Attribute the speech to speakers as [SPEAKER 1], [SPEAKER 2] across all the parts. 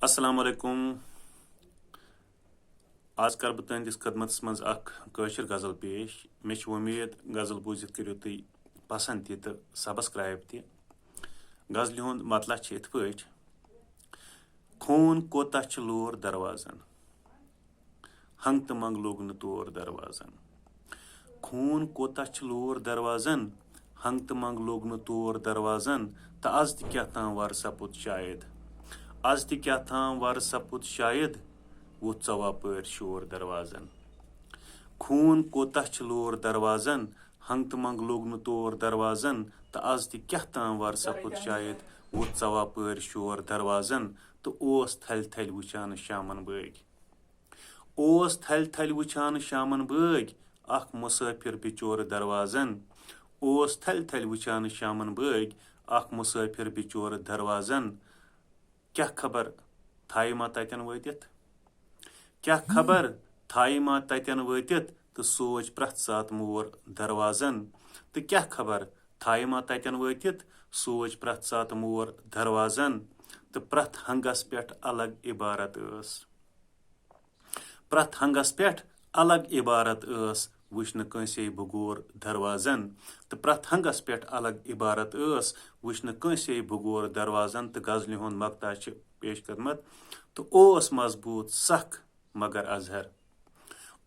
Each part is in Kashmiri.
[SPEAKER 1] अस्सलाम वालेकुम। आज कर बह तुंदिस खदमत मज कशर गज़ल पेश। मे उम्मीद गज़ल बूजित करो तुम पसंद तो सब्सक्राइब त। गज़ल हुंद मतलब इत पे खून कोता लोर दरवाजन, हंग तो मंग लोग न तोर दरवाजन। खून कोता लोर दरवाजन, हंग तो मंग लोग न तोर दरवाजन। तो आज क्या तां वर सपुत शायद, आज क्या तां वर सपुत शायद, वो चवा पर शोर दरवाजन। खून कोता लोर दरवाजन, हंग तो मंग लोग न तोर दरवाजन। तो आज क्या तां वर सपुत शायद, वो चवा पर शोर दरवाजन। तो ओस थल थल वुचान शामन बग, ओस थल थल वुचान शामन बग, अख मुसाफिर बिचोर दरवाजन। ओस थल थल वुचान शामन बग, अख मुसाफिर बिचोर दरवाजन। क्या खबर थाई मा ततन वतित, क्या खबर थाई मा ततन वतित, तो सोच प्रथ सात मोर दरवाजन। तो क्या खबर थाई मा ततन वतित, सोच प्रथ सात मोर दरवाजन। तो प्रथ हंगस पेठ अलग इबारत अस, प्रथ हंगस पेठ अलग इबारत अस, वुचन कंसे भगोर दरवाजन। तो प्रथ हंगस पेठ अलग इबारत अस, वुचन कंसे भगोर दरवाजन। तो गज़ल हुंद मकता पेश करमत। तो ओस मजबूत सख मगर अजहर,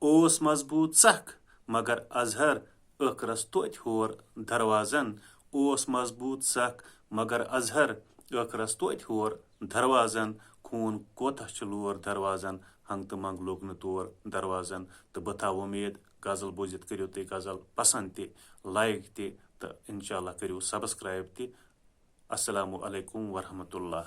[SPEAKER 1] ओस मजबूत सख मगर अजहर, अखरस तोत होर दरवाजन। ओस मजबूत सख मगर अजहर, अखरस तोत होर दरवाजन। खून कोता लोर दरवाजन, हंग तो मंग लोग न तोर दरवाजन। तो बह थव उम्मीद गज़ल बूजित करो तुम गज़ल पसंद त, लाइक त, इंशाल्लाह करो सब्सक्राइब त। अस्सलामु अलैकुम वरहमतुल्लाह।